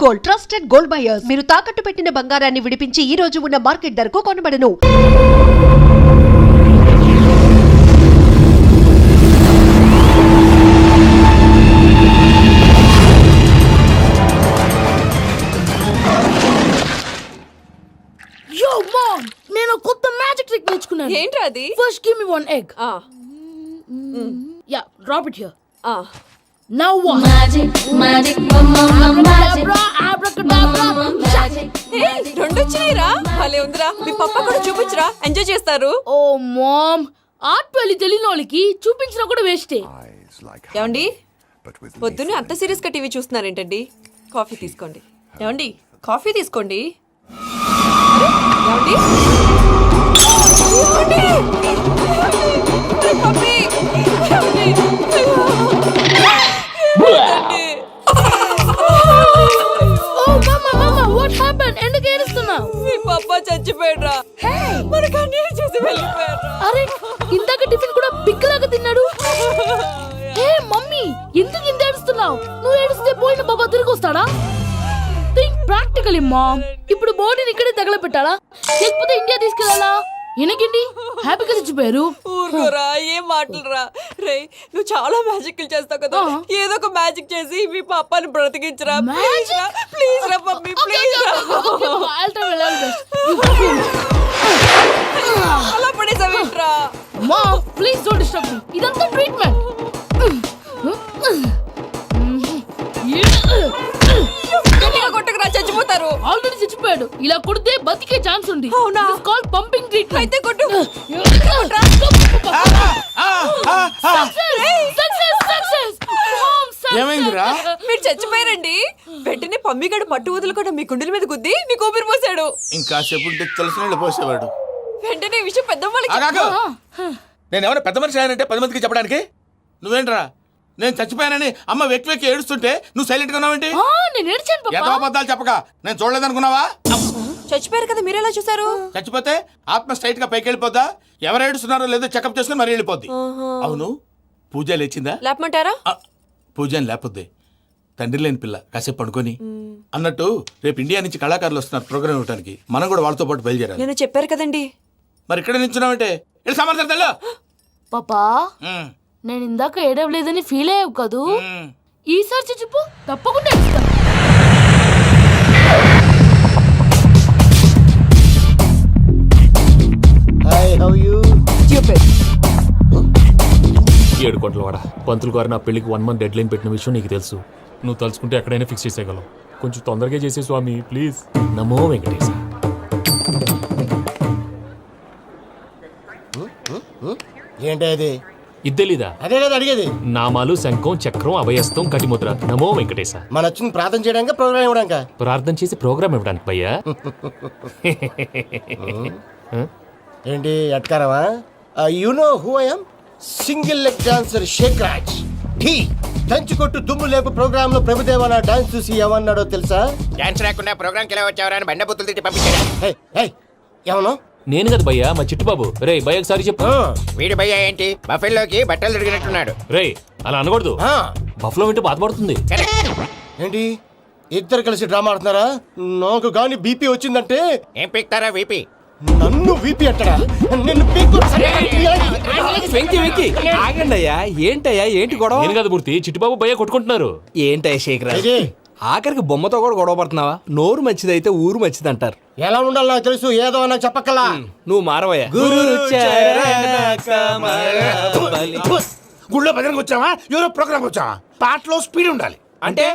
Gold, trusted gold buyers. మీరు తాకట్టు పెట్టిన బంగారాన్ని విడిపించి ఈ రోజు ఉన్న మార్కెట్ ధరకు కొనబడను. Yo mom, నేను కొత్త మ్యాజిక్ ట్రిక్ నేర్చుకున్నాను. ఏంట్రా అది? First give me one egg. Yeah, drop it here. Now what? Magic, mama, magic. Abracadabra. రెండు వచ్చినాయిరా. భలే ఉందిరా. మీ పప్ప కూడా చూపించరా, ఎంజాయ్ చేస్తారు. Oh mom, ఆర్ట్ వెళ్ళి తెలియని వాళ్ళకి చూపించినా కూడా వేస్టే. ఏమండి, పొద్దున్నే అంత సీరియస్ గా టీవీ చూస్తున్నారేంటండి? కాఫీ తీసుకోండి. ఏమండి, కాఫీ తీసుకోండి. ఏమండి? Coffee. Oh mama, what happened? ఎందుకు ఏడుస్తున్నావు? మీ పప్ప చచ్చిపోయాడురా. మనకు అన్యాయం చేసి వెళ్ళిపోయాడురా. అరే, ఇందాక టిఫిన్ కూడా పిక్కలాగా తిన్నాడు. హే మమ్మీ, ఎందుకు ఇంత ఏడుస్తున్నావు? నువ్వు ఏడిస్తే పోయిన బాబా తిరిగి వస్తాడా? Think practically mom. ఇప్పుడు బాడీని ఇక్కడే తగలబెట్టాలా లేకపోతే ఇండియా తీసుకెళ్ళాలా? ఎనకండి హ్యాపీగా చచ్చిపోయారు. ఊరుకోరా, ఏం మాటలురా. రే, నువ్వు చాలా మ్యాజిక్ చేస్తావు కదా, ఏదో ఒక మ్యాజిక్ చేసి మీ పాపాని బ్రతికించరా. ప్లీజ్ రా మమ్మీ, ప్లీజ్ రా. అలా పడేసావేంట్రా? Mom please don't disturb me. ఇదంతా ట్రీట్మెంట్. కొట్టకురా, చచ్చిపోతారు. ఆల్రెడీ చచ్చిపోయాడు. ఇలా కొడితే బతికే ఛాన్స్ ఉంది. అవునా? This call pumping treatment. అయితే కొట్టు. ఏమైందిరా? మీరు చచ్చిపోయారండి. వెంటనే పమ్మిగాడు పట్టు వదులుకుండా మీ గుండెల మీద గుద్ది మీకు ఊపిరి పోసాడు. ఇంకా చెప్పుంటే తెలిసిన వాళ్ళు పోసేవాడు. వెంటనే ఈ విషయం పెద్దవాళ్ళకి నేను ఎవరైనా పెద్ద మనిషి ఆయనంటే 10 మందికి చెప్పడానికి. నువ్వేంట్రా, నేను చచ్చిపోయానని అమ్మ వెక్కి వెక్కి ఏడుస్తుంటే నువ్వు సైలెంట్ గా ఉన్నావేంటి? నేను ఏడ్చాను పాపా. ఏదో అబద్ధాలు చెప్పక నేను చూడలేదనుకున్నావా? చచ్చిపోయారు కదా, మీరెలా చూసారు? చచ్చిపోతే ఆత్మ స్ట్రైట్ గా పైకి వెళ్ళిపోద్దా? ఎవరు ఏడుస్తున్నారో లేదో చెకప్ చేసుకుని మరీ వెళ్ళిపోద్ది. అవును, పూజ లేచిందా? లేపమంటారా? పూజ అని లేకపోద్ది. తండ్రి లేని పిల్ల కాసేపు పడుకొని అన్నట్టు రేపు ఇండియా నుంచి కళాకారులు వస్తున్నారు ప్రోగ్రామ్ ఇవ్వడానికి. మనం కూడా వాళ్ళతో పాటు బయలుదేరాలి. నేను చెప్పారు కదండి. మరి ఇక్కడ నిల్చున్నావంటే వెళ్ళి సమర్థతల్లో. పాపా, నేను ఇందాక ఏడవలేదని ఫీల్ అయ్యావు కదూ? ఈసారి చచ్చిపో, తప్పకుండా ఏడుస్తా. Hi, how you? 7 కోట్ల వాడ పంతులు గారు నా పెళ్లికి 1 మంత్ డెడ్ లైన్ పెట్టిన విషయం నీకు తెలుసు. నువ్వు తలుచుకుంటే ఎక్కడైనా ఫిక్స్ చేసేయగలవు. కొంచెం తొందరగా చేసే స్వామి ప్లీజ్. నమో వెంకటేశ. ఏంటి అది? ఇది తెలీదా? అదే కదా అడిగేది. నామాలు, శంఖం, చక్రం, అభయస్తం, కటిముద్ర. నమో వెంకటేశ. మన వచ్చింది ప్రార్థన చేయడానికి, ప్రోగ్రామ్ ఇవ్వడానికి. ప్రార్థన చేసి ప్రోగ్రామ్ ఇవ్వడానికి భయ్యా. ఏంటి ఎట్కారమా? You know who I am? Single leg dancer Shaik Raj. టీ దంచుకొట్టు దుమ్ము లేపు ప్రోగ్రామ్ లో ప్రభుదేవ నా డాన్స్ చూసి ఏమన్నాడో తెలుసా? డాన్స్ రాకుండా ప్రోగ్రామ్ కి ఎలా వచ్చావరా అని బండ బుద్ధులు తిట్టి పంపించాడు. ఏమను? నేను కదా భయ్యా, మా చిట్టుబాబు. రే భయ్య ఒకసారి చెప్పు. వీడి భయ్య ఏంటి బఫెల్లోకి బట్టలు తిరిగినట్టున్నాడు. రే అలా అనకూడదు. బఫ్లో వింటే బాధపడుతుంది. ఏంటి ఇద్దరు కలిసి డ్రామా ఆడుతున్నారా? నాకు గాని బీపీ వచ్చిందంటే ఏం పీక్తారా వీపీ? నన్ను వీపీ అట్టడా? నిన్ను ఆగండి అయ్యా, ఏంటయ్యా, ఏంటి గొడవ? నేను కదా మూర్తి, చిట్టుబాబు భయ్య కొట్టుకుంటున్నారు. ఏంటయ్యా శేఖర్, ఆఖరికి బొమ్మతో కూడా గొడవ పడుతున్నావా? నోరు మంచిదైతే ఊరు మంచిది అంటారు. ఎలా ఉండాలి నాకు తెలుసు, ఏదో నాకు చెప్పక్కలా. నువ్వు మారవయ్యా. గుళ్ళో భజనకు వచ్చావా, ఎవరో ప్రోగ్రామ్ వచ్చావా? పాటలో స్పీడ్ ఉండాలి. అంటే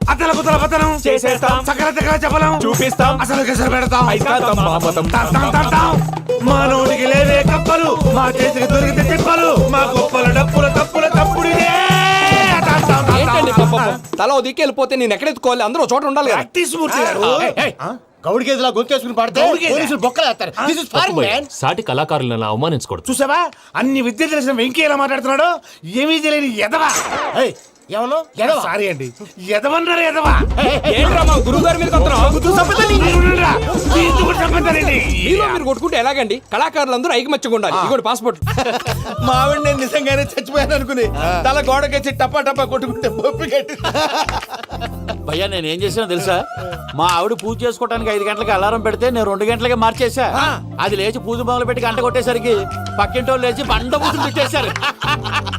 అతల కుతల పతనం చేసేస్తాం, సకల దగ్గర చెప్పలేం, చూపిస్తాం, అసలు గసలు పెడతాం. ఐతాతం, బాపతం, తాం తాం తాం. మానవుడికి లేవే కప్పలు, మా చేతికి దొరికితే చెప్పలు, మా గొప్పల డప్పుల తప్పుల తప్పుడిదే. ఏంటండి పాపం? తల ఓ దిక్కు వెళ్ళిపోతే నేను ఎక్కడెత్తుకోవాలి? అందరూ ఒక చోట ఉండాలి కదా. మూర్తి గారు, గౌడి గేదెలా గొంతేసుకుని పాడితే పోలీసులు బొక్కలేస్తారు. This is foreign, man. సాటి కళాకారులను అవమానించకూడదు. చూసావా అన్ని విద్య తెలిసిన వెంకీ ఎలా మాట్లాడుతున్నాడు? ఏమీ తెలియని ఎదవా. ఏమను ఎడవ సారీ అండి ఎదవన్నారు ఎదవా ఏంట్రా మా గురువు గారి మీద మీలో మీరు కొట్టుకుంటే ఎలాగండి కళాకారులందరూ ఐకమత్యంగా ఉండాలి ఇదిగోండి పాస్పోర్ట్. మా ఆవిడ నేను నిజంగానే చచ్చిపోయాను అనుకుని తల గోడకొచ్చి టపా టపా కొట్టుకుంటే పొప్పి కట్టి భయ్యా నేను ఏం చేసినా తెలుసా? మా ఆవిడ పూజ చేసుకోవడానికి 5 గంటలకి అలారం పెడితే నేను 2 గంటలకి మార్చేసా. అది లేచి పూజ మొదలు పెట్టి గంట కొట్టేసరికి పక్కింటోళ్ళు లేచి బండ పూజలు పెట్టేశారు.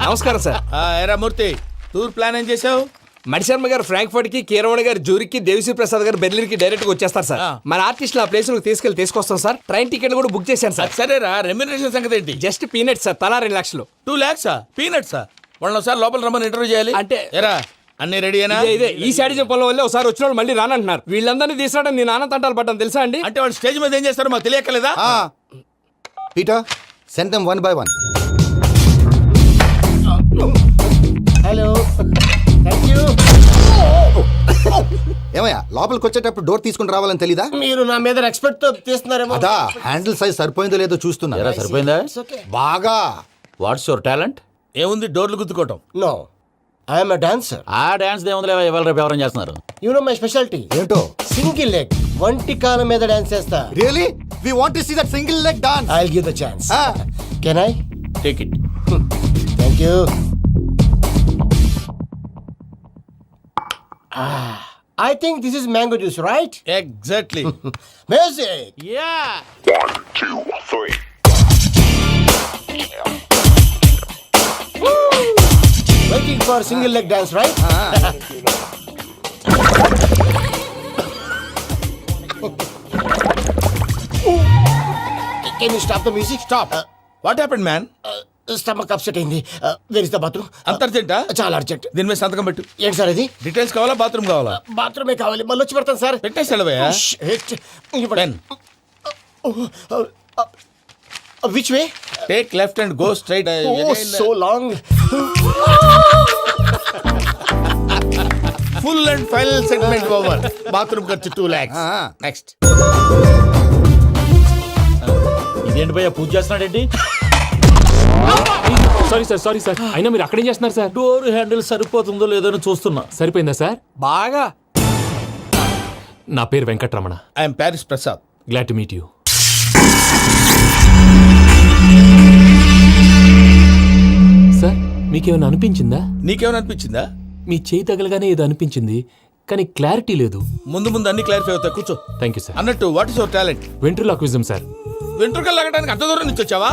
నమస్కారం సార్. ఎరా మూర్తి టూర్ ప్లాన్ ఏం చేసావు? మణిశర్మ గారు ఫ్రాంక్ఫర్ట్ కి, కీరవాణి గారు జూరిక్ కి, దేవిశ్రీ ప్రసాద్ గారు బెర్లిన్ కి డైరెక్ట్ గా వచ్చేస్తారు సార్. మన ఆర్టిస్ట్ ఆ ప్లేస్ తీసుకొస్తాం సార్. ట్రైన్ టికెట్ కూడా బుక్ చేశాను సార్. సరేరా రెమ్యూనరేషన్ సంగతి ఏంటి? జస్ట్ పీనట్ సార్, తలా 2 లక్షలు. 2 lakhs పీనట్సా? వాళ్ళని ఒకసారి లోపల రమ్మని ఇంటర్వ్యూ చేయాలి. అంటే ఎరా అన్ని రెడీనా? ఇదే ఈ శాడిజం పనుల వల్లే ఒకసారి వచ్చిన వాళ్ళు మళ్ళీ రానంటున్నారు. వీళ్ళందరినీ తీసుకురావడం నేను నాన్న తంటాలు పడ్డాను తెలుసా అండి. అంటే వాళ్ళు స్టేజ్ మీద ఏం చేస్తారో మాకు తెలియక్కలేదా? Peter send them 1 by 1. Hello thank you. ఏమయ్యా లోపలికి వచ్చేటప్పుడు డోర్ తీసుకుని రావాలని తెలీదా? మీరు నా మీద ఎక్స్పెక్ట్ తో తీస్తున్నారేమో. అదా హ్యాండిల్ సైజ్ సరిపోయిందో లేదో చూస్తున్నా. ఎరా సరిపోయిందా? బాగా. What's your talent? ఏముంది డోర్లు గుద్దుకోవటం. No I'm a dancer. ఆ డాన్స్ దేవుందిలే, ఇవాళ రేపు ఎవరైనా చేస్తున్నారు. యు నో మై స్పెషాలిటీ ఏంటో? సింగిల్ లెగ్, వంటి కాలం మీద డాన్స్ చేస్తా. Really we want to see that single leg dance. I will give the chance. Can I? Take it. Thank you. I think this is mango juice, right? Exactly. Music. Yeah Waiting for single leg dance, right? Can you stop the music? Stop. What happened man? Stomach upset అయింది. Where is the bathroom? అంత అర్జెంటా? చాలా urgent. దీని మీద సంతకం పెట్టు. ఏంటి sir ఇది? Details కావాలా బాత్రూమ్ కావాలా? బాత్రూమే కావాలి. మళ్ళీ వచ్చి పెడతాను సార్. పెట్టేసి వెళ్ళవయ్యా. Pen Which way? Take left and go straight. Oh, so long. Full and final segment over. Bathroom ఖర్చు 2 lakhs. నెక్స్ట్. ఇదేంటి భయ్యా పూజ చేస్తున్నాడేంటి? సారీ సార్ అయినా మీరు అక్కడేం చేస్తున్నారు సార్? డోర్ హ్యాండిల్ సరిపోతుందో లేదో అని చూస్తున్నా. సరిపోయిందా సార్? బాగా. నా పేరు Venkataramana. I'm Paris Prasad. Glad to meet you. Sir మీకేమైనా అనిపించిందా? నీకేమైనా అనిపించిందా? మీ చేయి తగలగానే ఏదో అనిపించింది, కానీ క్లారిటీ లేదు. ముందు అన్ని క్లారిఫై అవుతాయి. కూర్చో. Thank you sir. అన్నట్టు what is your talent? Ventriloquism sir. వెంట్రుకలు లాగడానికి అంత దూరం నుంచి వచ్చావా?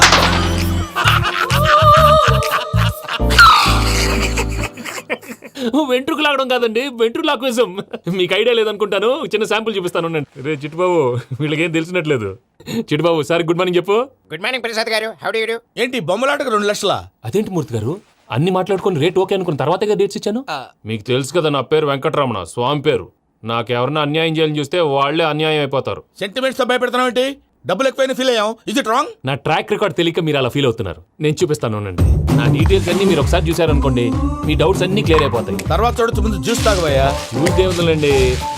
వెంట్రుకు లాగడం కాదండి, వెంట్రులాక్విజం. మీకు ఐడియా లేదనుకుంటాను, చిన్న శాంపుల్ చూపిస్తాను. రే చిట్టుబాబు, వీళ్ళకేం తెలిసినట్లేదు. చిట్టుబాబు సార్ గుడ్ మార్నింగ్ చెప్పు. Good morning Prasad garu. How do you do? ఏంటి బొమ్మలాటకు 2 లక్షలా? అదేంటి మూర్తి గారు, అన్ని మాట్లాడుకొని రేట్ ఓకే అనుకున్న తర్వాతగా డేట్స్ ఇచ్చాను. మీకు తెలుసు కదా నా పేరు వెంకటరమణ, స్వామి పేరు. నాకెవరన్నా అన్యాయం చేయాలని చూస్తే వాళ్లే అన్యాయం అయిపోతారు. సెంటిమెంట్స్ తో భయపెడతావు ఏంటి? డబ్బులు ఎక్కువైనా ఫీల్ అయ్యాం. Is it wrong? నా ట్రాక్ రికార్డ్ తెలియక మీరు అలా ఫీల్ అవుతున్నారు. నేను చూపిస్తాను ఉండండి. నా డీటెయిల్స్ అన్ని మీరు ఒకసారి చూసారనుకోండి, మీ డౌట్స్ అన్ని క్లియర్ అయిపోతాయి. తర్వాత చూడొచ్చు, ముందు జ్యూస్ తాగబోయా. చూసి దేవుందండి,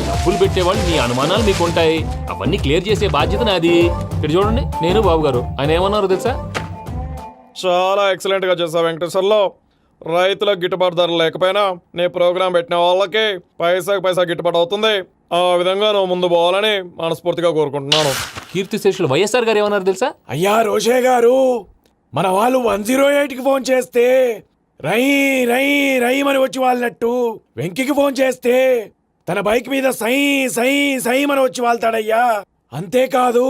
డబ్బులు పెట్టేవాళ్ళు మీ అనుమానాలు మీకు ఉంటాయి, అవన్నీ క్లియర్ చేసే బాధ్యత నాది. ఇక్కడ చూడండి, నేను బాబు గారు. ఆయన ఏమన్నారు తెలుసా? చాలా ఎక్సలెంట్ గా చేసావు వెంకటేశ్వర్లో. రైతులకు గిట్టుబాటు ధర లేకపోయినా నీ ప్రోగ్రాం పెట్టిన వాళ్ళకి పైసాకి పైసా గిట్టుబాటు అవుతుంది. ఆ విధంగా నువ్వు ముందు పోవాలని మనస్ఫూర్తిగా కోరుకుంటున్నాను. కీర్తిశేషులు వైఎస్ఆర్ గారు ఏమన్నారు తెలుసా? అయ్యా రోషే గారు, మన వాళ్ళు 108కి ఫోన్ చేస్తే రై రై రై అని వచ్చి వాళ్ళనట్టు, వెంకికి ఫోన్ చేస్తే తన బైక్ మీద సై సై సై అని వచ్చి వాళ్తాడయ్యా. అంతేకాదు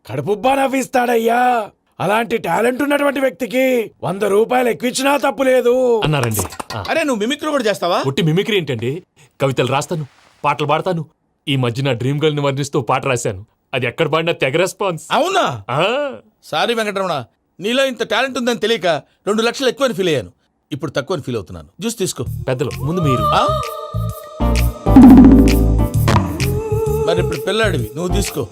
కడుపుబ్బా నవ్విస్తాడయ్యా. అలాంటి టాలెంట్ ఉన్నటువంటి వ్యక్తికి 100 రూపాయలు ఎక్కువిచ్చినా తప్పు లేదు అన్నారండి. అరే నువ్వు మిమిక్రీ కూడా చేస్తావా? ఒట్టి మిమిక్రీ ఏంటండి, కవితలు రాస్తాను, పాటలు పాడతాను. ఈ మధ్య నా డ్రీమ్ గర్ల్ ని వర్ణిస్తూ పాట రాశాను. అది ఎక్కడ పాడినా తెగ రెస్పాన్స్. అవునా? సారీ వెంకటరమణ, నీలో ఇంత టాలెంట్ ఉందని తెలియక 2 లక్షలు ఎక్కువని ఫీల్ అయ్యాను. ఇప్పుడు తక్కువని ఫీల్ అవుతున్నాను. జ్యూస్ తీసుకో. పెద్దలు ముందు మీరు. మరి ఇప్పుడు పిల్లాడివి, నువ్వు తీసుకో.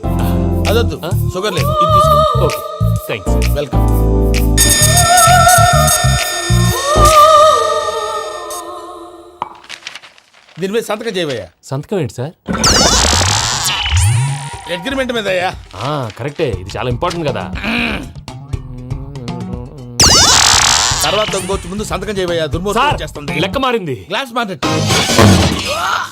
అదొద్దు, షుగర్ లేదు, ఇది తీసుకో. Okay thanks. వెల్కమ్. దీని మీద సంతకం చేయవయ్యా. సంతకం ఏంటి సార్? అగ్రిమెంట్ మీద అయ్యా. కరెక్టే, ఇది చాలా ఇంపార్టెంట్ కదా. తర్వాత ఇంకొచ్చి ముందు సంతకం చేయబోయా దుర్మోహం సార్ చేస్తుంది లెక్క మారింది. గ్లాస్ మార్కెట్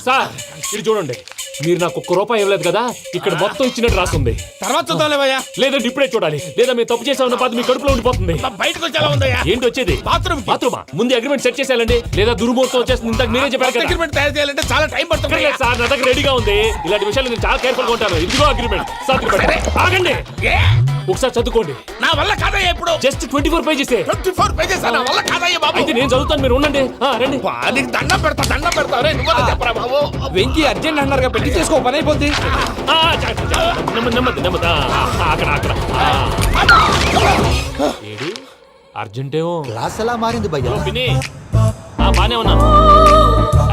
సార్ ఇది చూడండి, మీరు నాకు ₹1 ఇవ్వలేదు కదా, ఇక్కడ మొత్తం ఇచ్చినట్టు రాస్తుంది. తర్వాత చూద్దాంలేవయ్యా. లేదంటే ఇప్పుడే చూడాలి, లేదా మీరు తప్పు చేసామన్న బాధ మీ కడుపులో ఉండిపోతుంది. బయటకు వచ్చేలా ఉందయ్యా. ఏంటి వచ్చేది? బాత్రూమా ముందు అగ్రిమెంట్ సెట్ చేసేయాలండి, లేదా దుర్మూర్తం వచ్చేస్తుంది. ఇంతకు మీరే చెప్పారు కదా. అగ్రిమెంట్ తయారు చేయాలంటే చాలా టైం పడుతుంది. లేదు సార్, నా దగ్గర రెడీగా ఉంది. ఇలాంటి విషయాలు నేను చాలా కేర్ఫుల్ గా ఉంటాను. ఇదిగో అగ్రిమెంట్. ఆగండి, ఒకసారి చదువుకోండి. నా వల్ల కాదయ్యా. ఇప్పుడు జస్ట్ 24 పేజెస్. 24 పేజెస్ నా వల్ల కాదయ్యా బాబు. అయితే నేను చదువుతాను, మీరు ఉండండి. రండి. నీకు దండం పెడతా రే, నువ్వు చెప్పరా బాబు. వెంకీ అర్జెంట్ అన్నారుగా, పెళ్లి చేసుకో, పని అయిపోద్ది. నెమ్మది. అక్కడ ఏడి అర్జెంటేమో. క్లాస్ ఎలా మారింది భయ్యా? పిన్ని బానే ఉన్నాను.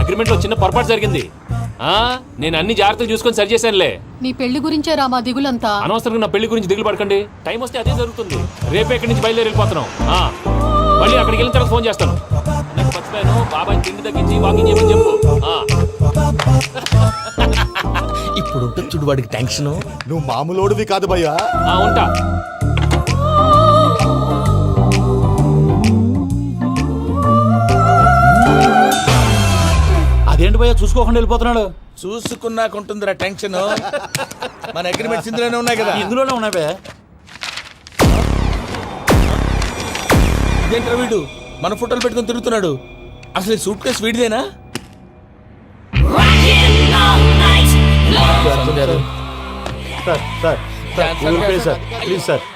అగ్రిమెంట్ లో చిన్న పొరపాటు జరిగింది. నేను అన్ని జాగ్రత్తలు చూసుకొని సరి చేశానులే. నీ పెళ్లి గురించే రామా దిగులంతా. అనవసరంగా నా పెళ్లి గురించి దిగులు పడకండి. టైం వస్తే అదే జరుగుతుంది. రేపే ఇక్కడి నుంచి బయలుదేరి వెళ్ళిపోతున్నాం. మళ్ళీ అక్కడికి వెళ్ళిన తర్వాత ఫోన్ చేస్తాను. నాకు మర్చిపోయాను, బాబాయ్ తిండి తగ్గించి వాకింగ్ చేయమని చెప్పు. ఇప్పుడు ఉంటుంది చూడు వాడికి టెన్షన్. నువ్వు మామూలోడివి కాదు భయ్యా. ఉంటా. అదేంటి భయ్యా చూసుకోకుండా వెళ్ళిపోతున్నాడు? చూసుకున్నాకుంటుందిరా టెన్షన్. మన అగ్రిమెంట్స్ ఇందులోనే ఉన్నాయి కదా. ఇందులోనే ఉన్నాయి భయ్యా. ఇదేంట్రా వీడు మన ఫోటోలు పెట్టుకొని తిరుగుతున్నాడు? అసలు ఈ సూట్ కేసు వీడిదేనా?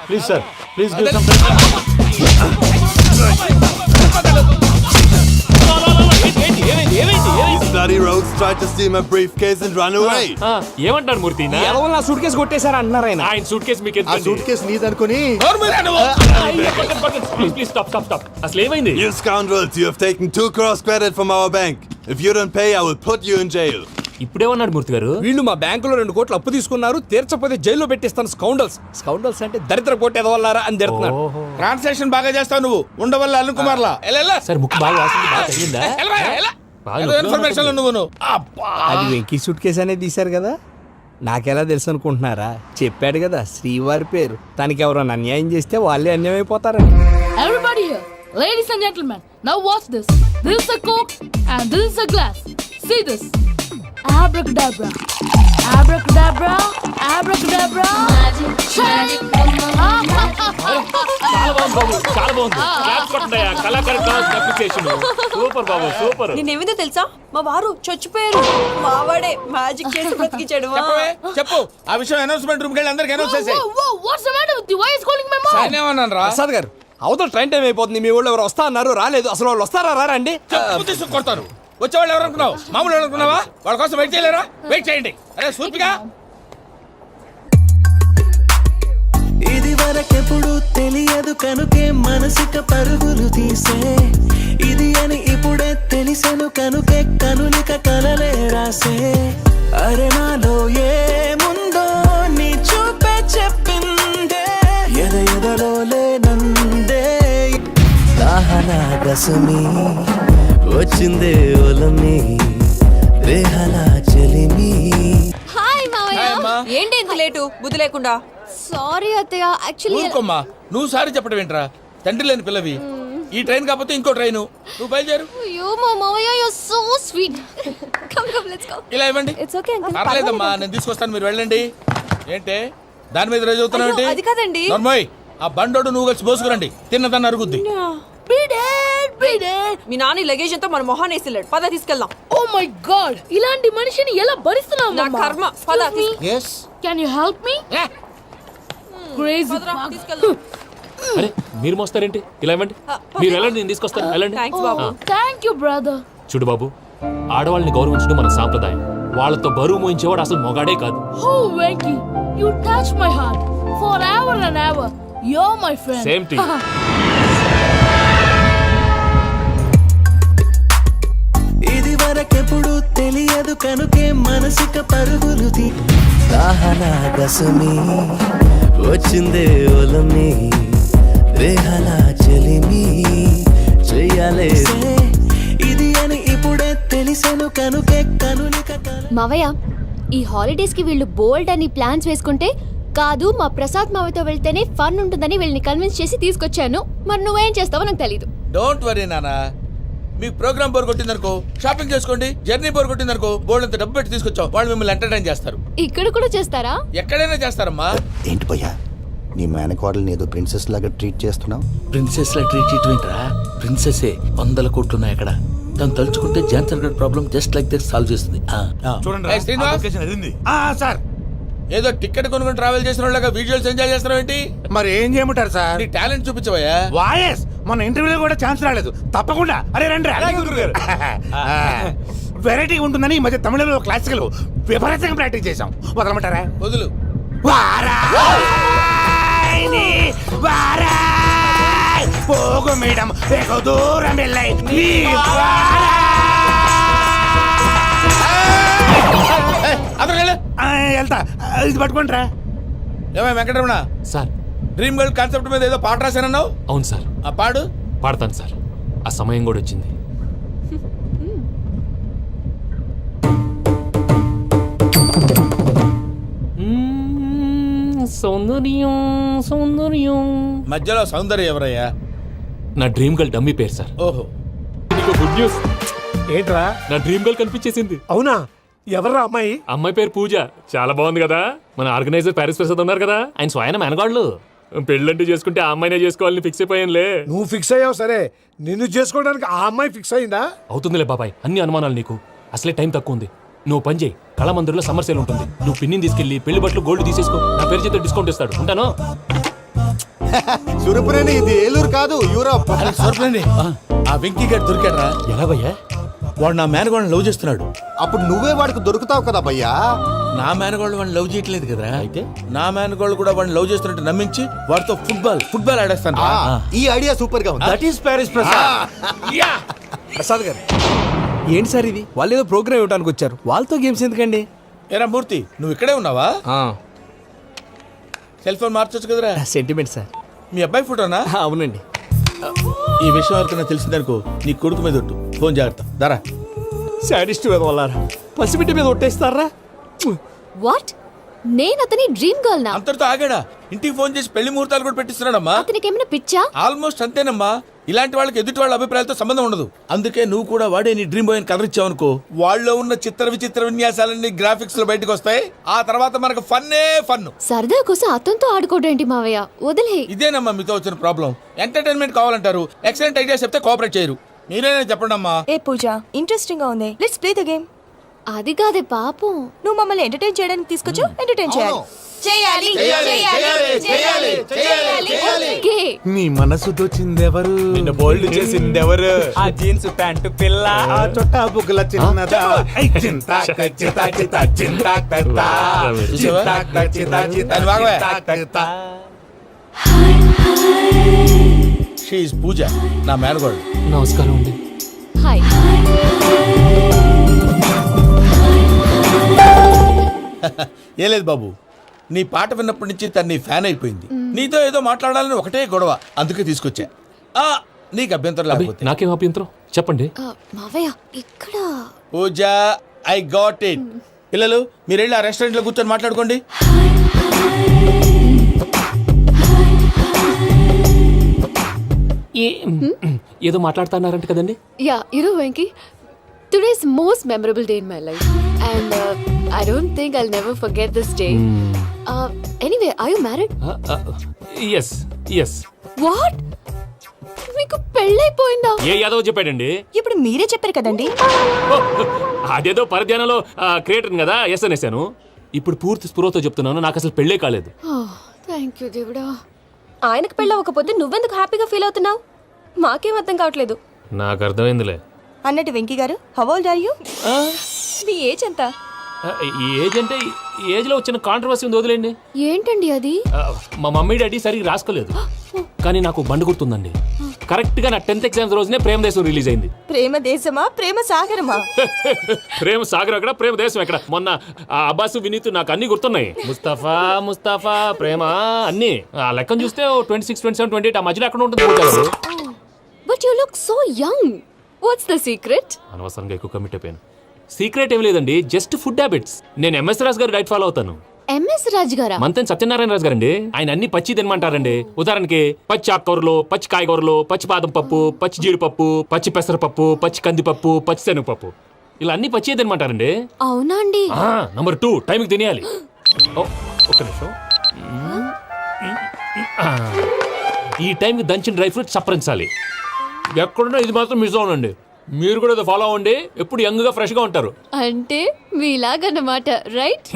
Please bloody rogues tried to steal my briefcase and run away. ఏమంటారు మూర్తి? ఎవరు నా సూట్ కేసు కొట్టేశారు అంటున్నారు ఆయన. ఆయన సూట్ కేసు మీకు ఆ సూట్ కేసు నీదనుకుని ప్లీజ్ స్టాప్. అసలు ఏమైంది? You scoundrels, you have taken 2 crores credit from our bank. If you don't pay, I will put you in jail. ఇప్పుడేమన్నాడు మూర్తి గారు? వీళ్ళు మా బ్యాంకులో 2 కోట్లు అప్పు తీసుకున్నారు, తీర్చపోతే జైల్లో పెట్టిస్తాను. స్కౌండల్స్ అంటే దరిద్ర కోట ఎదవల్లారా అని తిడుతున్నారు. ట్రాన్సాక్షన్ బాగా చేస్తావు నువ్వు. ఉండవల్ల అల్లు కుమార్లా సార్ ముక్కు బాగా వాసింది, బాగా తగిలిందా? ఇన్ఫర్మేషన్ నువ్వు. అది వెంకీ సూట్ కేసు అనేది తీశారు కదా, నాకెలా తెలుసు అనుకుంటున్నారా? చెప్పాడు కదా శ్రీవారి పేరు. తనకి ఎవరైనా అన్యాయం చేస్తే వాళ్ళే అన్యాయం అయిపోతారని. Everybody here, ladies and gentlemen, now watch this. This is a coke and this is a glass. See this. Abracadabra. Abracadabra. Abracadabra. Magic, చాలా బాగుంది. క్లాస్ కొట్టండియా. కళాకారు డాన్స్ అప్లికేషన్ సూపర్ బాబు, సూపర్. నేనేమిందో తెలుసా, మా వారు చచ్చిపోయారు. మావాడే మ్యాజిక్ చేసి బ్రతికించాడు. చెప్పు ఆ విషయం. అనౌన్స్మెంట్ రూమ్ కి వెళ్ళి అందరికి అనౌన్స్ చేసేయ్. What's the matter with you? Why is calling my mom? నేనేమన్నాను రా? ప్రసాద్ గారు, అవతల ట్రైన్ టైం అయిపోతుంది. మీ వాళ్ళు ఎవరు వస్తా అన్నారు, రాలేదు. అసలు వాళ్ళు వస్తారా రారా అండి? చెప్పు తీసుకు కొడతారు. వచ్చేవాళ్ళు ఎవరు అనుకున్నావు? మామూలు అనుకున్నావా? వాళ్ళ కోసం వెయిట్ చేయలేరా? వెయిట్ చేయండి. అరే సూపిగా. ఇది వరకెప్పుడు తెలియదు కనుకే మనసుక పరుగులు తీసే, ఇది అని ఇప్పుడే తెలిసెను కనుకే కనులిక కలలే రాసే. అరే నాలో ఏముందో నీ చూపే చెప్పిందే, ఎదలో లేనందే. దాహనా గసమి వచ్చిందే ఒలమి, రేహలా చెలిమి. హాయ్ మావయ్య. ఏంటి ఇంత లేటు? బుద్ధి లేకుండా. సారీ అత్తయ్య, యాక్చువల్లీ ఊరుకోమ్మా. నువ్వు సారీ చెప్పడం ఏంట్రా? తండ్రి లేని పిల్లవి. ఈ ట్రైన్ కాకపోతే ఇంకో ట్రైన్. నువ్వు బయలుదేరు. అయ్యో మా మావయ్య, you are so sweet. Come let's go. ఇలా ఇవ్వండి. It's okay uncle. పర్లేదమ్మా, నేను తీసుకొస్తాను, మీరు వెళ్ళండి. ఏంటే దాని మీద రోజు అవుతున్నావు? అయ్యో, అది కాదండి. నర్మోయ్, ఆ బండోడు నువ్వు కలిసి పోసుకురండి. తిన్నదాన్ని అరుగుద్ది. మీ నాన్న లగేజ్ అంతా మన మొహాన్ని వేసిల్లాడు. పద తీసుకెళ్దాం. Oh my god, ఇలాంటి మనిషిని ఎలా భరిస్తున్నావు? నా కర్మ. పద yes Can you help me? Crazy. తీసుకెళ్దాం. అరే మీరు మోస్తారేంటి? ఇలా ఇవ్వండి. మీరు వెళ్ళండి, నేను తీసుకొస్తాను. వెళ్ళండి. Thanks Babu. Thank you brother. చూడు బాబు, ఆడవాళ్ళని గౌరవించడం మన సాంప్రదాయం. వాళ్ళతో బరువు మోయించేవాడు అసలు మొగాడే కాదు. Oh Venki, you touch my heart forever and ever. You're my friend. Same to you. ఇది వరకెప్పుడు తెలియదు కనుకే మనసుక పరుగులు తీ. దాహనా గసమి వచ్చిందే ఒలమి, రేహలా చెలిమి చెయ్యాలే. ఇది అని ఇప్పుడే తెలిసెను కనుకే కనులిక. మావయ్య, ఈ హాలిడేస్ కి వీళ్ళు బోల్డ్ అని ప్లాన్స్ వేసుకుంటే, కాదు మా ప్రసాద్ మావయ్యతో వెళ్తేనే ఫన్ ఉంటుందని వీళ్ళని కన్విన్స్ చేసి తీసుకొచ్చాను. మరి నువ్వేం చేస్తావో నాకు తెలీదు. డోంట్ వరీ నానా. మీకు ప్రోగ్రామ్ బోర్ కొట్టిందనుకో షాపింగ్ చేసుకోండి. జర్నీ బోర్ కొట్టిందనుకో బోర్డు అంత డబ్బు పెట్టి తీసుకొచ్చాం, వాళ్ళు మిమ్మల్ని ఎంటర్టైన్ చేస్తారు. ఇక్కడ కూడా చేస్తారా? ఎక్కడైనా చేస్తారమ్మా. ఏంటి భయ్యా నీ మేనకోడల్ని ఏదో ప్రిన్సెస్ లాగా ట్రీట్ చేస్తున్నావు? ప్రిన్సెస్ లా ట్రీట్ చేయటమేంట్రా? ప్రిన్సెస్ 100 కోట్లు ఉన్నాయి అక్కడ. తను తలుచుకుంటే జాన్సన్ గడ్ problem just like this solve చేస్తుంది. ఏయ్ శ్రీనివాస్, సార్ ఏదో టికెట్ కొనుక్కొని ట్రావెల్ చేసిన వాళ్ళగా విజువల్స్ ఎంజాయ్ చేస్తున్నావు ఏంటి? మరి ఏం చేయమంటారు సార్? నీ టాలెంట్ చూపించవయ్యా. వాయస్ మన ఇంటర్వ్యూలో కూడా ఛాన్స్ రాలేదు. తప్పకుండా అరే రండి వెరైటీ ఉంటుందని ఈ మధ్య తమిళంలో క్లాసికల్ విపరీతంగా ప్రాక్టీస్ చేశాం. వదలమంటారా? వదులు. పోగు మేడం దూరం వెళ్ళాయి. వెళ్తా, ఇది పట్టుకుంటారా? ఏమై Venkataramana, sir dream girl concept మీద ఏదో పాట రాశానన్నావు. అవును సార్. ఆ పాడు. పాడతాను సార్, ఆ సమయం కూడా వచ్చింది. సౌందర్యం సౌందర్యం. మధ్యలో సౌందర్య ఎవరయ్యా? నా డ్రీమ్ గర్ల్ డమ్మీ పేరు సార్. ఓహో, గుడ్ న్యూస్. ఏంట్రా? నా డ్రీమ్ గర్ల్ కనిపించేసింది. అవునా? ఎవర్రా అమ్మాయి? అమ్మాయి పేరు పూజ. చాలా బాగుంది కదా. మన ఆర్గనైజర్ ప్యారిస్ ప్రసాద్ ఉన్నారు కదా, ఆయన స్వయం మెనగాళ్ళు. పెళ్ళంటూ చేసుకుంటే ఆ అమ్మాయినే చేసుకోవాలని ఫిక్స్ అయిపోయానులే. నువ్వు ఫిక్స్ అయ్యావు సరే, నిన్ను చేసుకోవడానికి ఆ అమ్మాయి ఫిక్స్ అయిందా? అవుతుందిలే బాబాయ్, అన్ని అనుమానాలు నీకు. అసలే టైం తక్కువ ఉంది. నువ్వు పని చేయి, కళామందిర్లో సమ్మర్ సేల్ ఉంటుంది. నువ్వు పిన్నిని తీసుకెళ్లి పెళ్లి బట్టలు గోల్డ్ తీసేసుకో. నా పేరు చేత డిస్కౌంట్ ఇస్తాడు. ఉంటాను. సురపురేని ఇది ఏలూరు కాదు, యూరోప్. ఆ వెంకీ గారు దొరికాడరా? ఎలా భయ్యా? వాడు నా మేనగోళ్ళని లవ్ చేస్తున్నాడు. అప్పుడు నువ్వే వాడికి దొరుకుతావు కదా భయ్యా. నా మేనగోళ్ళు వాడిని లవ్ చేయట్లేదు కదా. అయితే నా మేనగోళ్ళు కూడా వాడిని లవ్ చేస్తున్నట్టు నమ్మించి వాడితో ఫుట్బాల్ ఆడేస్తాను. ఈ ఐడియా సూపర్ గా ఉంది. That is Paris Prasad. Prasad గారు ఏంటి సార్ ఇది? వాళ్ళు ఏదో ప్రోగ్రామ్ ఇవ్వడానికి వచ్చారు, వాళ్ళతో గేమ్స్ ఎందుకండి? ఏరా మూర్తి, నువ్వు ఇక్కడే ఉన్నావా? సెల్ ఫోన్ మార్చొచ్చు కదరా. Sentiment sir. మీ అబ్బాయి ఫోటోనా? అవునండి. ఈ విషయం ఎవరికైనా తెలిసిందనుకో నీ కొడుకు మీద ఒట్టు. ఫోన్ జాగ్రత్త. దారా. సాడిస్ట్ మీద వాళ్ళారా? పసిబిడ్డ మీద ఒట్టేస్తారా? వాట్? నేను అతని డ్రీమ్ గర్ల్ నా? అంతటితో ఆగాడా? ఇంటికి ఫోన్ చేసి పెళ్లి ముహూర్తాలు కూడా పెట్టిస్తున్నాడమ్మా. అతనికి ఏమైనా పిచ్చా? ఆల్మోస్ట్ అంతేనమ్మా. ఇలాంటి వాళ్ళకి ఎదుటి వాళ్ళ అభిప్రాయాలతో సంబంధం ఉండదు. అందుకే నువ్వు కూడా వాడే నీ డ్రీమ్ బాయ్ కవర్ ఇచ్చావనుకో, వాళ్ళలో ఉన్న చిత్ర విచిత్ర విన్యాసాలన్నీ గ్రాఫిక్స్ లో బయటకు వస్తాయి. ఆ తర్వాత మనకు ఫన్నే ఫన్. సరదా కోసం అతనితో ఆడుకోవడం మావయ్య, వదిలే. ఇదేనమ్మా మీతో వచ్చిన ప్రాబ్లం. ఎంటర్టైన్మెంట్ కావాలంటారు, ఎక్సలెంట్ ఐడియా చెప్తే కోఆపరేట్ చేయరు. మీరేనా చెప్పండి అమ్మా. ఏ పూజ, ఇంట్రెస్టింగ్ గా ఉంది. Let's play the game. అది కాదే పాపం. నువ్వు మమ్మల్ని ఎంటర్టైన్ చేయడానికి తీసుకొచ్చు. ఎంటర్టైన్ చేయాలి. ఓకే. నీ మనసు దోచిందెవరు? నిన్న బోల్డ్ చేసిందెవరు? ఆ జీన్స్ ప్యాంటు పిల్ల, ఆ చొట్టా బుగ్గల చిన్నదా. షీ ఈజ్ పూజ, నా మేనగోడు. నమస్కారం అండి. హాయ్. ఏ లేదు బాబు, నీ పాట విన్నప్పటి నుంచి తను నీ ఫ్యాన్ అయిపోయింది. నీతో ఏదో మాట్లాడాలని ఒకటే గొడవ, అందుకే తీసుకొచ్చా. నీకు అభ్యంతరం లేకపోతే. నాకేం అభ్యంతరం చెప్పండి. మావయ్య ఇక్కడ. పూజ, ఐ గాట్ ఇట్. పిల్లలు మీరు వెళ్ళి ఆ రెస్టారెంట్ లో కూర్చొని మాట్లాడుకోండి. ఏదో మాట్లాడుతున్నారంట కదండి. Yeah, Venky, today's most memorable day in my life, and I don't think I'll never forget this day. Anyway, are you married? yes. What? మీకు పెళ్ళైపోయిందా? ఏ యాదవ్ చెప్పాడండి? ఇప్పుడు మీరే చెప్పారు కదండి. అదేదో పరధ్యానంలో క్రియేటర్ కదా ఎస్ అనేసాను. ఇప్పుడు పూర్తి స్పృహతో చెప్తున్నాను, నాకు అసలు పెళ్ళే కాలేదు. థ్యాంక్ యూ దేవుడా. ఆయనకు పెళ్ళవకపోతే నువ్వెందుకు హ్యాపీగా ఫీల్ అవుతున్నావు? మాకేం అర్థం కావట్లేదు. నాకు అర్థమైందిలే. అన్నట్టు Venky garu, how old are you? మీ ఏజ్ ఎంత? ఈ ఏజ్ అంటే ఈ ఏజ్ లో వచ్చిన కాంట్రవర్సీ ఉంది, వదిలేండి. ఏంటండి అది? మా మమ్మీ డాడీ సరిగ్గా రాసుకోలేదు, కానీ నాకు బండి గుర్తుందండి. కరెక్ట్ గా నా 10th ఎగ్జామ్స్ రోజునే ప్రేమ దేశం రిలీజ్ అయింది. ప్రేమ దేశమా ప్రేమ సాగరమా? ప్రేమ సాగరం ఎక్కడ, ప్రేమ దేశం ఎక్కడ? మొన్న అబ్బాసు వినీత్ నాకు అన్ని గుర్తున్నాయి. ముస్తఫా ప్రేమ అన్ని ఆ లెక్కను చూస్తే 26, 27, 28 ఆ మధ్యలో ఎక్కడ ఉంటుంది. But you look so young. What's the secret? అనవసరంగా ఎక్కువ కమిట్ అయిపోయాను. సీక్రెట్ ఏం లేదండి, జస్ట్ ఫుడ్ హ్యాబిట్స్. నేను ఎంఎస్ రాజ్ గారు డైట్ ఫాలో అవుతాను. ఎంఎస్ రాజ్ గారా? మంతెన్ సత్యనారాయణ రాజు గారండి. ఆయన అన్ని పచ్చి తినమంటారండి. ఉదాహరణకి పచ్చి ఆకుకూరలు, పచ్చి కాయగూరలు, పచ్చి బాదం పప్పు, పచ్చి జీడిపప్పు, పచ్చి పెసరపప్పు, పచ్చి కందిపప్పు, పచ్చి శనగపప్పు, ఇలా అన్ని పచ్చి తినమంటారండి. అవునా అండి? నంబర్ 2 టైంకి తినేయాలి. ఒక్క నిమిషం. ఈ టైంకి దంచిన డ్రై ఫ్రూట్స్ సప్పరించాలి. ఎక్కడున్నా ఇది మాత్రం మిస్ అవునండి. మీరు కూడా ఇది ఫాలో అవ్వండి. ఎప్పుడు యంగ్ గా ఫ్రెష్ గా ఉంటారు. అంటే మీలాగన్నమాట, రైట్?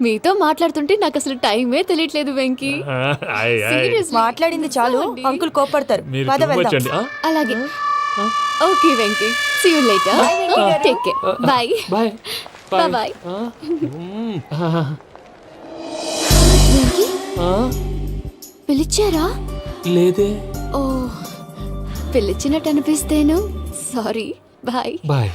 మీతో మాట్లాడుతుంటే నాకు అసలు టైమే తెలియట్లేదు వెంకీ. Seriously. మాట్లాడింది చాలు, అంకుల్ కోపడతారు. మీరు పద too much వెళ్దాం. అండి. అలాగే. Okay Venky, see you later. Take care. Bye. Bye bye. పిలిచారా? లేదే. ఓ, పిలిచినట్టు అనిపిస్తేను సారీ. బాయ్. బాయ్.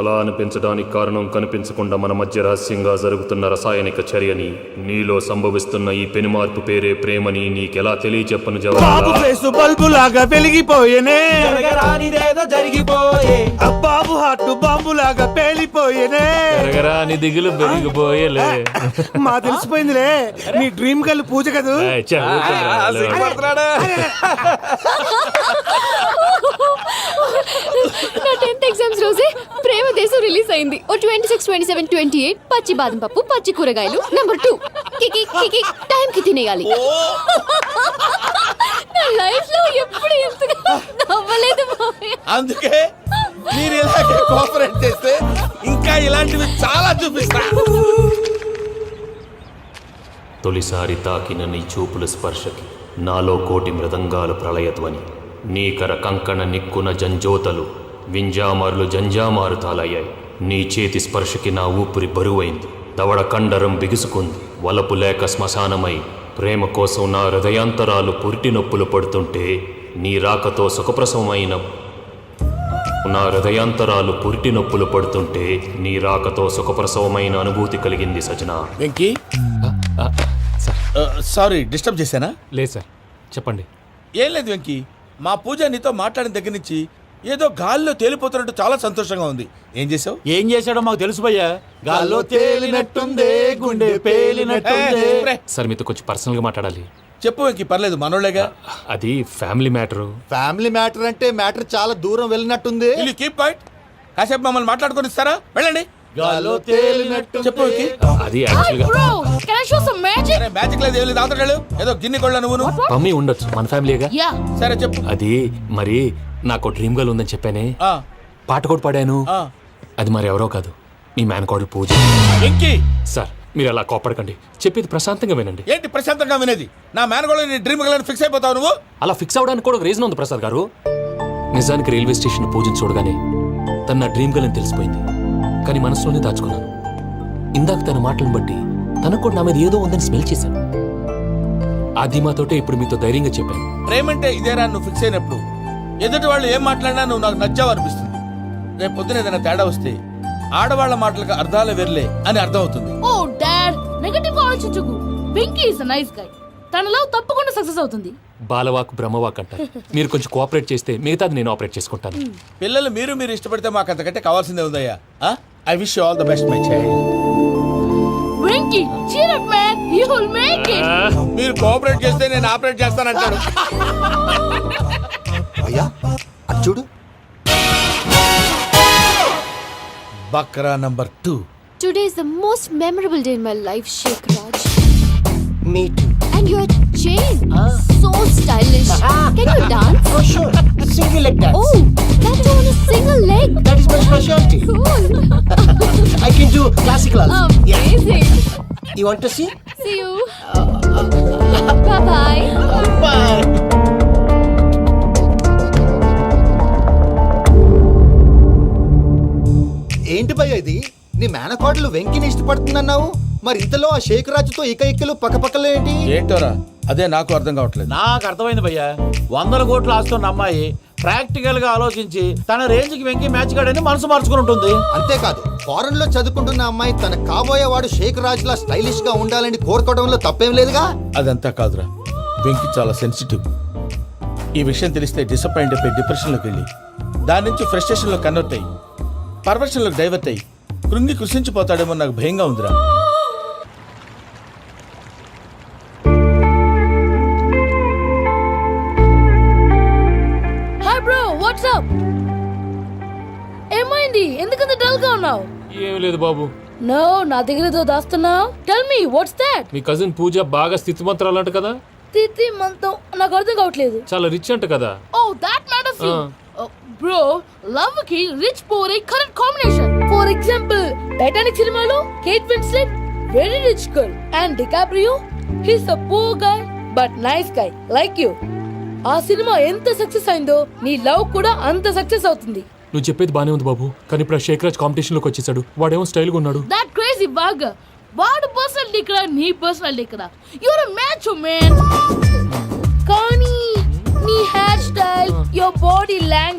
అలా అనిపించడానికి కారణం కనిపించకుండా మన మధ్య రహస్యంగా జరుగుతున్న రసాయనిక చర్యని, నీలో సంభవిస్తున్న ఈ పెనుమార్పు పేరే ప్రేమని నీకెలా తెలియచెప్పను బాబు ఫేసు బల్బు లాగా వెలిగిపోయేనే, జరిగిపోయే బాబు హార్ట్ బాంబు లాగా పేలిపోయేనే. జరగరా నీ దిగులు పెరిగిపోయేలే. మా తెలిసిపోయిందిలే, నీ డ్రీమ్ గర్ల్ పూజ కదూ. నా 10th ఎగ్జామ్స్ రోజే ప్రేమ దేశం రిలీజ్ అయింది. ఓ 26, 27, 28 పచ్చి బాదం పప్పు, పచ్చి కూరగాయలు. నంబర్ 2 కికి కికి టైం కి తినేయాలి. నా లైఫ్ లో ఎప్పుడు ఎంతగా నవ్వలేదు మామయ్య. అందుకే మీరు ఇలాగే కోఆపరేట్ చేస్తే ఇంకా ఇలాంటివి చాలా చూపిస్తా. తొలిసారి తాకిన నీ చూపుల స్పర్శకి నాలో కోటి మృదంగాలు ప్రళయధ్వని. నీకర కంకణ నిక్కున జంజోతలు, వింజామారులు జంజామారు తాలయ్యాయి. నీ చేతి స్పర్శకి నా ఊపిరి బరువైంది, దవడ కండరం బిగుసుకుంది. వలపు లేక శ్మశానమై ప్రేమ కోసం నా హృదయాంతరాలు పురిటి నొప్పులు పడుతుంటే, నీ రాకతో సుఖప్రసవమైన నా హృదయాంతరాలు పురిటి నొప్పులు పడుతుంటే నీ రాకతో సుఖప్రసవమైన అనుభూతి కలిగింది సజనా. వెంకీ, సారీ డిస్టర్బ్ చేశానా? లేదు సార్, చెప్పండి. ఏం లేదు వెంకీ, మా పూజ నీతో మాట్లాడిన దగ్గర నుంచి ఏదో గాల్లో తేలిపోతున్నట్టు చాలా సంతోషంగా ఉంది. ఏం చేసావు? ఏం చేశాడో మాకు తెలుసు భయ్యా. గాల్లో తేలినట్టుందే, గుండె పేలినట్టుందే. సార్ మీతో కొంచెం పర్సనల్ గా మాట్లాడాలి. చెప్పు వెంకీ, పర్లేదు మనోళ్ళేగా. అది ఫ్యామిలీ మ్యాటరు. ఫ్యామిలీ మ్యాటర్ అంటే మ్యాటర్ చాలా దూరం వెళ్ళినట్టుంది. Will you keep quiet? కాసేపు మమ్మల్ని మాట్లాడుకొని ఇస్తారా? వెళ్ళండి. గాల్లో తేలినట్టు చెప్పు వెంకీ. అది యాక్చువల్గా Bro, can I show some magic? సరే, మ్యాజిక్ లేదు, ఏం లేదు, ఆతడాలు ఏదో గిన్నె కొళ్ళ నువ్వును. మమ్మీ ఉండొచ్చు, మన ఫ్యామిలీగా. Yeah. సరే చెప్పు. అది మరి నాకు డ్రీమ్ గర్ల్ ఉందని చెప్పానే, ఆ, పాట కూడా పాడాను. ఆ. అది మరి ఎవరో కాదు, మీ మేనకోడలు పూజ. వెంకీ, సార్ మీరు అలా కోపడకండి, చెప్పేది ప్రశాంతంగా వినండి. ఏంటి ప్రశాంతంగా వినేది? నా మేనగోళ్ళు నీ డ్రీమ్ గర్ల్ ఫిక్స్ అయిపోతావు నువ్వు. అలా ఫిక్స్ అవడానికి కూడా ఒక రీజన్ ఉంది ప్రసాద్ గారు. నిజానికి రైల్వే స్టేషన్ పూజను చూడగానే తన నా డ్రీమ్ గర్ల్ అని తెలిసిపోయింది. కానీ మనసులోనే దాచుకున్నాను. ఇందాక తన మాటలను బట్టి తనకు కూడా నా మీద ఏదో ఉందని స్మెల్ చేశాను. ఆ ధీమాతోటే ఇప్పుడు మీతో ధైర్యంగా చెప్పాను. ప్రేమంటే ఇదేరా నువ్వు ఫిక్స్ అయినప్పుడు ఎదుటి వాళ్ళు ఏం మాట్లాడినా నువ్వు నాకు నచ్చావు అనిపిస్తుంది. రేపు పొద్దున ఏదైనా తేడా వస్తే ఆడవాళ్ల మాటలకు అర్థాలు వెర్లే అని అర్థం అవుతుంది. Oh, Dad, నెగటివ్ ఆలోచించకు. Venky is a nice guy. తన లవ్ తప్పకుండా సక్సెస్ అవుతుంది. బాలవాక్ బ్రహ్మవాక్ అంటారు. మీరు కొంచెం కోఆపరేట్ చేస్తే మిగతాది నేను ఆపరేట్ చేసుకుంటాను. పిల్లలు మీరు ఇష్టపడితే మాకు అంతకంటే కావాల్సిందే ఉందయ్యా. I wish you all the best my child. Venky, cheer up man, you will make it. మీరు కోఆపరేట్ చేస్తే నేను ఆపరేట్ చేస్తానంటాడు. అయ్యా అది చూడు. Bakra number 2. Today is the most memorable day in my life, Sheikh Raj. Me too. And your chain, so stylish. Can you dance? Oh sure. Single leg dance. Oh, that too on a single leg. That is my specialty. Cool. I can do classical also. Amazing. You want to see? See you. Bye-bye. Bye. ఏంటి భయ్య ఇది? నీ మేనకోడలు వెంకిని ఇష్టపడుతుందన్నావు, మరి ఇంతలో ఆ షేక్ రాజుతో ఇకలు పక్కపక్కలు ఏంటి? ఏంటోరా, అదే నాకు అర్థం కావట్లేదు. నాకు అర్థమైంది భయ్యా. 100 కోట్లు ఆస్తున్న అమ్మాయి ప్రాక్టికల్ గా ఆలోచించి తన రేంజ్ కి వెంకి మ్యాచ్ కాడని మనసు మార్చుకుని ఉంటుంది. అంతేకాదు, ఫారెన్ లో చదువుకుంటున్న అమ్మాయి తన కాబోయేవాడు షేక్ రాజ్ లా స్టైలిష్ గా ఉండాలని కోరుకోవడంలో తప్పేం లేదుగా. అదంతా కాదురా, వెంకి చాలా సెన్సిటివ్. ఈ విషయం తెలిస్తే డిసప్పాయింట్ అయిపోయి డిప్రెషన్లోకి వెళ్ళి దాని నుంచి ఫ్రస్ట్రేషన్లో కన్వర్ట్ అయ్యి పర్వర్షన్లోకి డైవర్ట్ అయ్యి కృంగి కృషించిపోతాడేమో నాకు భయంగా ఉందిరా. Hi bro, WhatsApp? ఏమైంది, ఎందుకంత డల్ గా ఉన్నావు? ఏం లేదు బాబు. నో, నా దగ్గర ఏదో దాస్తున్నావు. Tell me what's that? మీ కజిన్ పూజ బాగా స్థితి మంత్రాలు అంట కదా. తిత్తి మంతం నాకు అర్థం కావట్లేదు. చాలా రిచ్ అంట కదా. Oh that matters you. Bro, love కి rich poor a correct combination. For example, Titanic సినిమాలో Kate Winslet very rich girl and DiCaprio he's a poor guy but nice guy like you. ఆ సినిమా ఎంత success అయిందో నీ love కూడా అంత success అవుతుంది. నువ్వు చెప్పేది బానే ఉంది బాబు, కానీ ఇప్పుడు షేక్ రాజ్ కాంపిటీషన్ లోకి వచ్చేసాడు. వాడేమో స్టైల్ గా ఉన్నాడు. That crazy bag. వాడు పర్సనాలిటీ ఇక్కడ, నీ పర్సనాలిటీ ఇక్కడ. You're a match man. కానీ నీ hair style, your body language